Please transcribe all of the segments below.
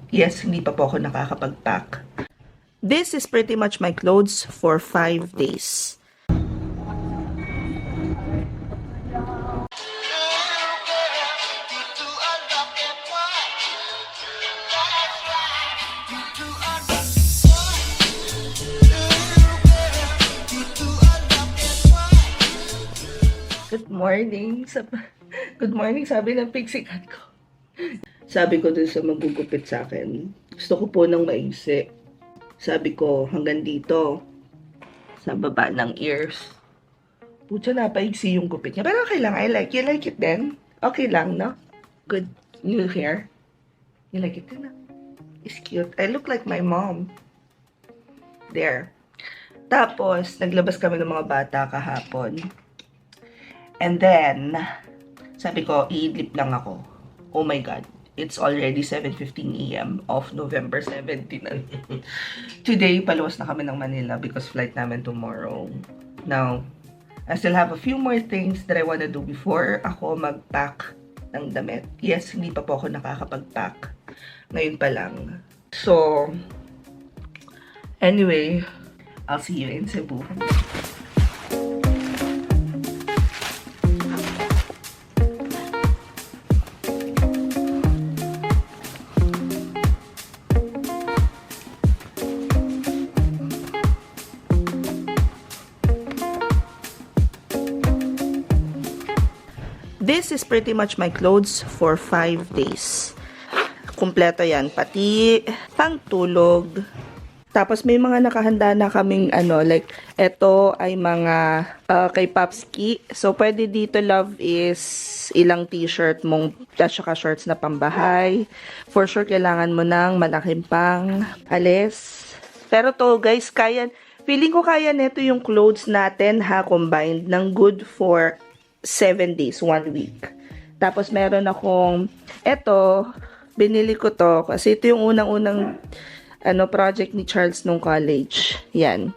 Yes, hindi pa po ako nakakapag-pack. This is pretty much my clothes for 5 days. Good morning. Good morning, sabi ng pixie cat ko. Sabi ko dun sa magugupit sa akin, gusto ko po ng maigsi. Sabi ko, hanggang dito, sa baba ng ears. Pucha, napaigsi yung gupit niya. Pero okay lang, I like. You like it then? Okay lang, no? Good new hair. You like it din, no? It's cute. I look like my mom. There. Tapos, naglabas kami ng mga bata kahapon. And then, sabi ko, iidlip lang ako. Oh my God. It's already 7:15 AM of November 17. Today, paluwas na kami ng Manila because flight namin tomorrow. Now, I still have a few more things that I wanna do before ako mag-pack ng damit. Yes, hindi pa po ako nakakapag-pack. Ngayon pa lang. So, anyway, I'll see you in Cebu. This is pretty much my clothes for 5 days. Kumpleto yan, pati pangtulog. Tapos may mga nakahanda na kaming like, eto ay mga kay Papski. So, pwede dito, love, is ilang t-shirt mong, at saka shorts na pambahay. For sure, kailangan mo ng malaking pang alis. Pero to, guys, feeling ko kaya neto yung clothes natin, combined, ng good for 7 days, 1 week. Tapos, meron akong, eto, binili ko to, kasi ito yung unang-unang, project ni Charles nung college. Yan.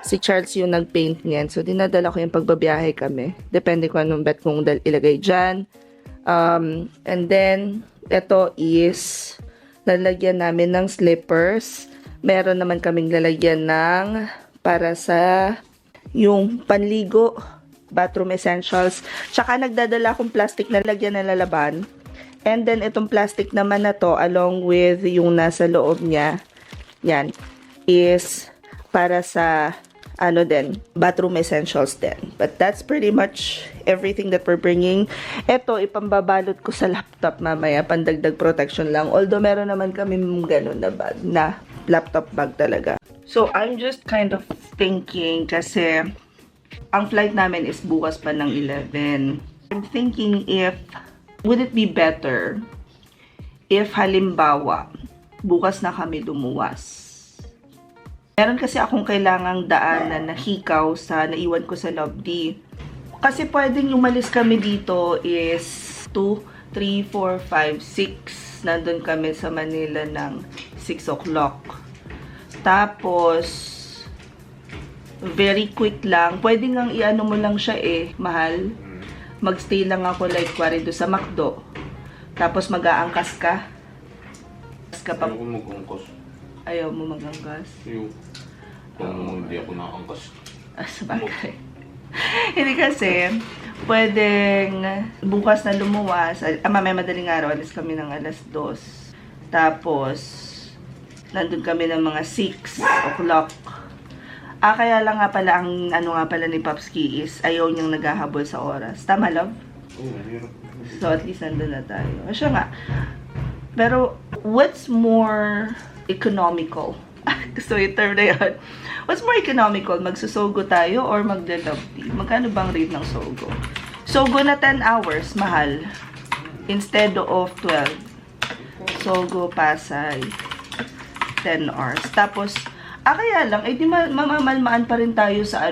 Si Charles yung nag-paint niyan. So, dinadala ko yung pagbabiyahe kami. Depende kung anong bet kong ilagay dyan. And then, eto is, lalagyan namin ng slippers. Meron naman kaming lalagyan ng, para sa, yung panligo, bathroom essentials. Tsaka nagdadala akong plastic na lagyan na lalaban. And then itong plastic naman na to, along with yung nasa loob niya, yan, is para sa bathroom essentials din. But that's pretty much everything that we're bringing. Ito, ipambabalot ko sa laptop mamaya, pandagdag protection lang. Although meron naman kami ganun na bag, na laptop bag talaga. So I'm just kind of thinking kasi ang flight namin is bukas pa ng 11. I'm thinking would it be better if halimbawa, bukas na kami lumuwas. Meron kasi akong kailangang daanan na hikaw sa naiwan ko sa Lobby. Kasi pwedeng umalis kami dito is 2, 3, 4, 5, 6. Nandun kami sa Manila ng 6 o'clock. Tapos, very quick lang. Pwede ngang iano mo lang siya mahal. Magstay lang ako like kwari do sa McDo. Tapos mag-aangkas ka. Ayaw ko mag-angkas. Ayaw mo mag-angkas? Ayaw. Kung hindi ako nakangkas. Sabagay. Hindi kasi, pwedeng bukas na lumuwas. Mamaya madaling araw, alis kami ng alas 2. Tapos, nandun kami ng mga 6 o'clock. Kaya lang nga pala, ang nga pala ni Papski is ayaw niyang naghahabol sa oras. Tama, love? Oo, hirap. So, at least nandun na tayo. Siya nga. Pero, what's more economical? Gusto yung term na yun. What's more economical? Magsusogo tayo or maglalabdi? Magkano bang rate ng sogo? Sogo na 10 hours, mahal. Instead of 12. Sogo, Pasay. 10 hours. Tapos, kaya lang, di mamamalmaan pa rin tayo sa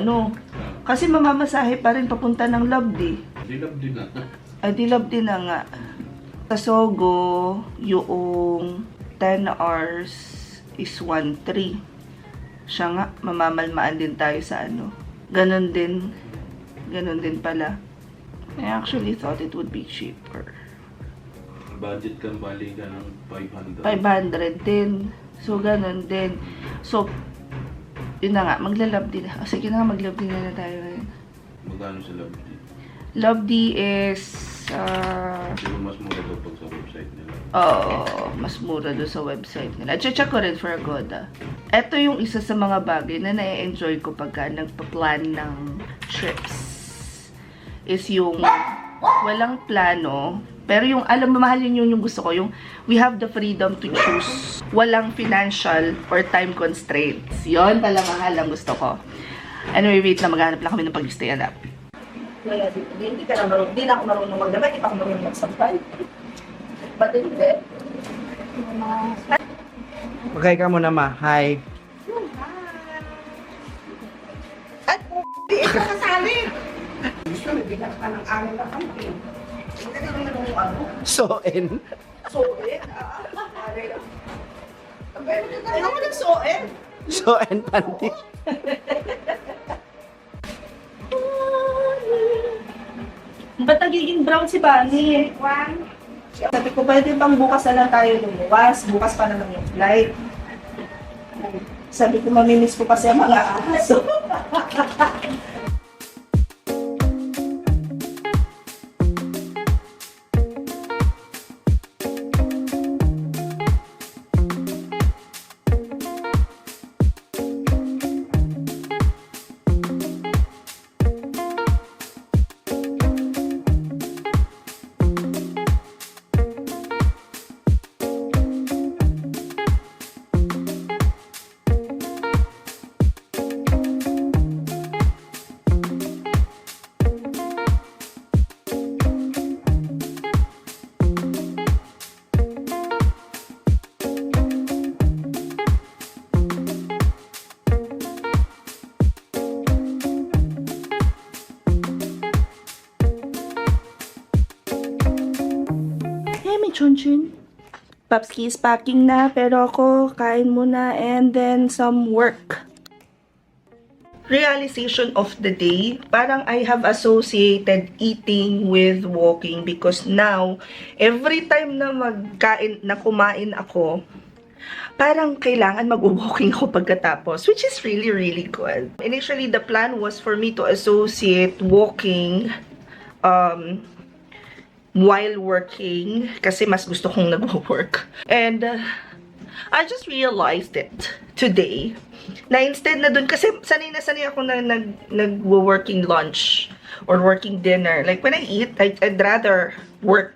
Kasi mamamasahe pa rin papunta ng Labdi. Di Labdi na. Di Labdi na nga. Sa Sogo, yung 10 hours is 1.3. Siya nga, mamamalmaan din tayo sa Ganon din. Ganon din pala. I actually thought it would be cheaper. budget kang bali ka ng 500. 500 din. So, ganun din. So, yun na nga, magla-love din. Sige na nga, mag-love din na tayo ngayon. Magkano sa Love D? Love D is, Pero mas mura daw pag sa website nila. mas mura doon sa website nila. Check ko rin for Agoda. Ito yung isa sa mga bagay na na-enjoy ko pagka nagpa-plan ng trips. Is yung walang plano, pero yung, alam mo, mahal yun yung gusto ko, yung we have the freedom to choose. Walang financial or time constraints. Yon pala mahal ang gusto ko. Anyway, wait na, maghanap lang kami ng pag-stay up. Hindi ka na marunong, hindi na ako marunong magdamay, hindi pa ako marunong magsampay. Ba't hindi? Okay ka muna, ma. Hi. At hindi ito kasali! Gusto mo, bigyan ka ng amin na kami. Hindi ka naman yung ano. Soen. Soen? Ano mo ng soen? Soen panty. Ba't nagiging brown si Bunny? Sabi ko, pwede bang bukas na lang tayo lumuwas? Bukas pa naman yung flight. Sabi ko, mamimiss ko kasi ang mga aso. Chunchun. Papski is packing na, pero ako kain muna and then some work. Realization of the day, parang I have associated eating with walking because now, every time na kumain ako, parang kailangan mag-walking ako pagkatapos, which is really, really good. Initially, the plan was for me to associate walking, while working kasi mas gusto kong nag-work. And I just realized it today na instead na dun, kasi sanay na sanay ako na nag-working lunch or working dinner. Like when I eat, I'd rather work.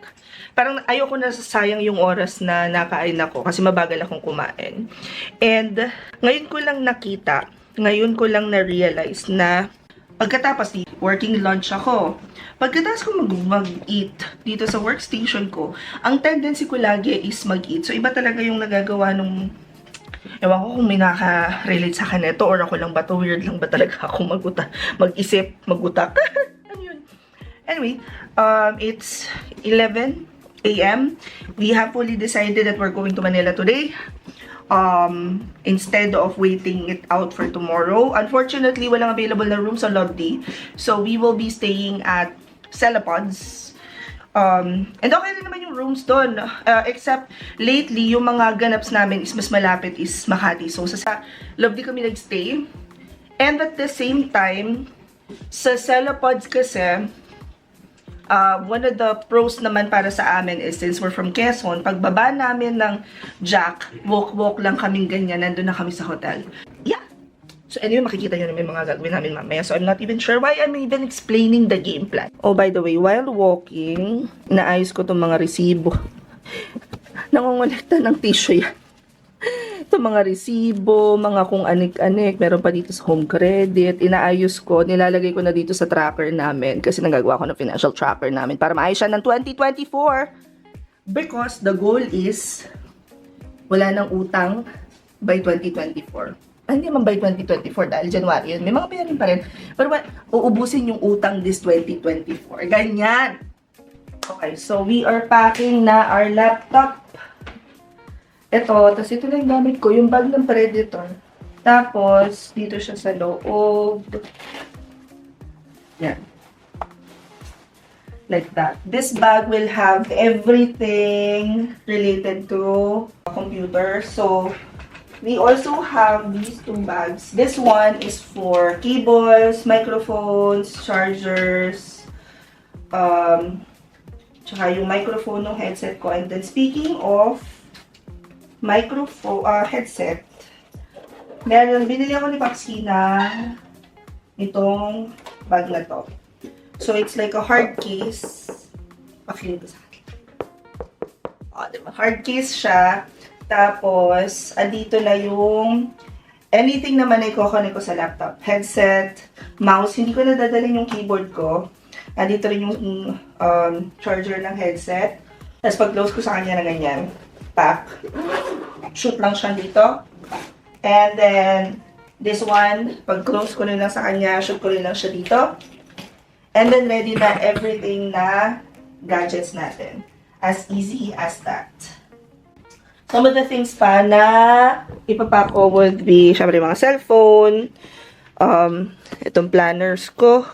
Parang ayoko na sasayang yung oras na nakain ako kasi mabagal akong kumain. And ngayon ko lang nakita, ngayon ko lang na-realize na pagkatapos working lunch ako, pagkatapos ko mag-eat dito sa workstation ko, ang tendency ko lagi is mag-eat. So, iba talaga yung nagagawa nung, ewan ko kung may naka-relate sa akin ito or ako lang ba to, weird lang ba talaga ako mag-isip, mag-utak. Ano yun? Anyway, it's 11 a.m. We have fully decided that we're going to Manila today. Instead of waiting it out for tomorrow. Unfortunately, walang available na room sa Love D. So, we will be staying at Celapods. And okay rin naman yung rooms doon. Except, lately, yung mga ganaps namin is mas malapit is Makati. So, sa Love D kami nag-stay. And at the same time, sa Celapods kasi, one of the pros naman para sa amin is since we're from Quezon, pagbaba namin ng Jack, walk lang kaming ganyan, nandun na kami sa hotel. Yeah. So anyway, makikita nyo na may mga gagawin namin mamaya. So I'm not even sure why I'm even explaining the game plan. Oh, by the way, while walking, naayos ko itong mga resibo. Nangongolekta ng tissue yan. Ito mga resibo, mga kung anik-anik, meron pa dito sa home credit, inaayos ko, nilalagay ko na dito sa tracker namin kasi nagagawa ko ng financial tracker namin para maayos siya ng 2024. Because the goal is wala nang utang by 2024. Hindi naman by 2024 dahil January yun. May mga bayarin pa rin. Pero uubusin yung utang this 2024. Ganyan. Okay, so we are packing na our laptop. Ito, tapos ito lang gamit ko, yung bag ng Predator. Tapos, dito siya sa loob. Yan. like that. This bag will have everything related to computer. So, we also have these two bags. This one is for cables, microphones, chargers, tsaka yung microphone ng headset ko. And then, speaking of microphone, headset, binili ako ni Papsi na itong bag na to. So, it's like a hard case. Pakinig ko sa akin. Diba? Hard case siya. Tapos, andito na yung anything naman na i-connect ko sa laptop. Headset, mouse. Hindi ko nadadalhin yung keyboard ko. Andito rin yung charger ng headset. Tapos, pag-close ko sa kanya na ganyan, pack. Shoot lang siya dito. And then, this one, pag-close ko rin lang sa kanya, shoot ko rin lang siya dito. And then, ready na everything na gadgets natin. As easy as that. Some of the things pa na ipapack ko would be, syempre, mga cellphone, itong planners ko,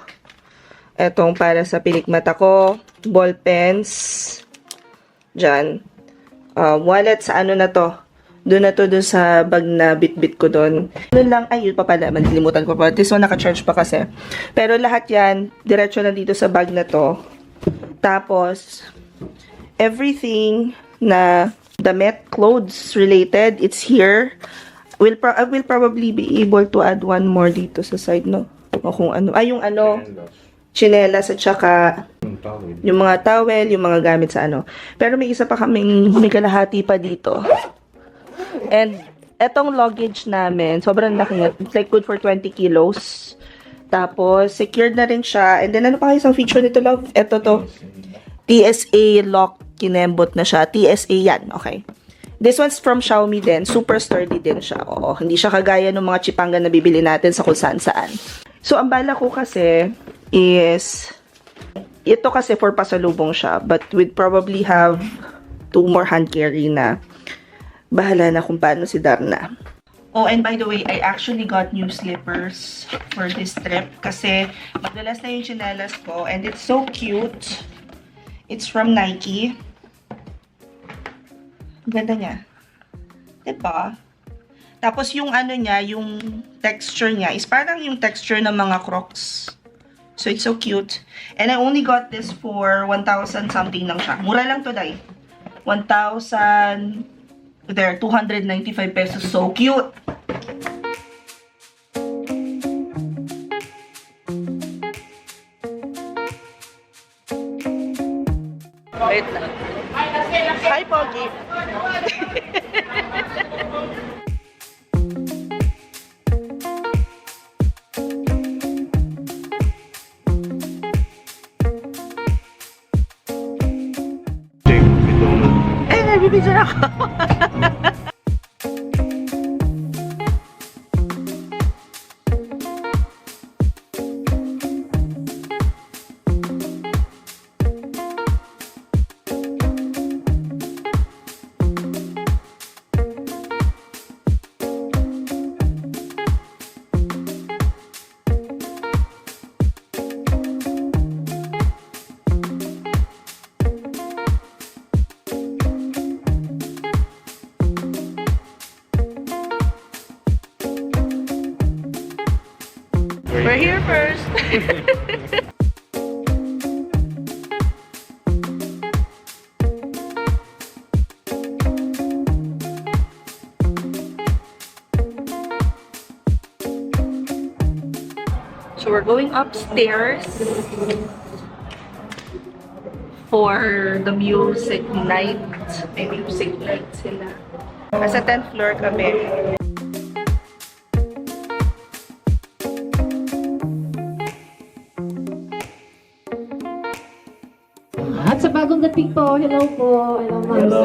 itong para sa pilikmata ko, ball pens, dyan. Wallet sa ano na to, doon na to doon sa bag na bit-bit ko doon. Ano lang, ay, yun pa pala, manilimutan ko pa. This one naka-charge pa kasi. Pero lahat yan, diretso na dito sa bag na to. Tapos, everything na damit, clothes related, it's here. I will probably be able to add one more dito sa side, no? O kung ano. Ay, yung ano, chinelas at saka yung mga towel, yung mga gamit sa ano. Pero may isa pa kaming, may kalahati pa dito. And, etong luggage namin, sobrang laki nga. It's like good for 20 kilos. Tapos, secured na rin siya. And then, ano pa isang feature nito, love? Ito to. TSA lock, kinembot na siya. TSA yan, okay. This one's from Xiaomi din. Super sturdy din siya. Oo, hindi siya kagaya ng mga chipanga na bibili natin sa kung saan-saan. So, ang bala ko kasi is, ito kasi for pasalubong siya. But we'd probably have 2 more hand carry na bahala na kung paano si Darna. Oh, and by the way, I actually got new slippers for this trip kasi madalas na yung chinelas ko and it's so cute. It's from Nike. Ang ganda niya. Diba? Tapos yung ano niya, yung texture niya is parang yung texture ng mga Crocs. So it's so cute. And I only got this for 1,000 something lang siya. Mura lang to, Day. 1,000... There, 295 pesos. So cute! Wait lang. Hi, Pogi! Eh, nabibidyan ako! We're here first. So we're going upstairs for the music night. May music night sila. Nasa 10th floor kami. At sa bagong dating po, hello po. Hello, ma'am. Hello.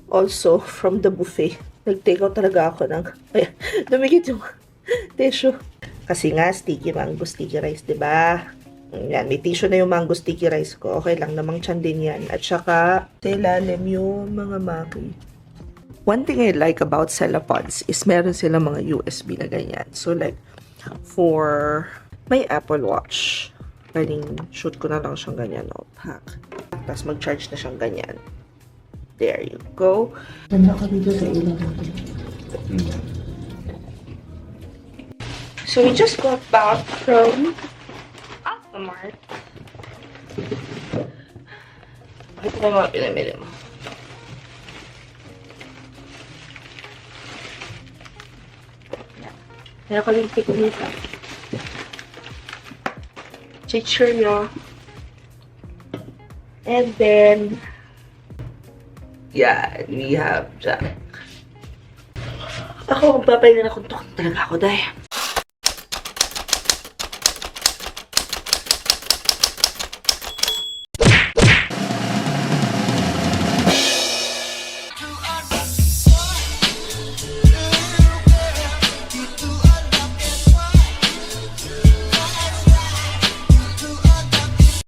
also from the buffet. Nag-take out talaga ako ng, ay, dumikit yung tissue. Kasi nga, sticky mango, sticky rice, diba? Yan, may tissue na yung mango sticky rice ko. Okay lang, namang tiyan din yan. At saka, sa ilalim yung mga maki. One thing I like about Celopods is meron silang mga USB na ganyan. So like, for my Apple Watch, pwedeng shoot ko na lang siyang ganyan, no? Pack. Tapos mag-charge na siyang ganyan. There you go. Ganda ka dito sa ilalim. So we just got back from Alfamart. Bakit na mga pinamili mo? Meron ko rin pick dito. Chichiryo. And then, yeah, we have Jack. Ako, magpapahinga na kung talaga ako dahil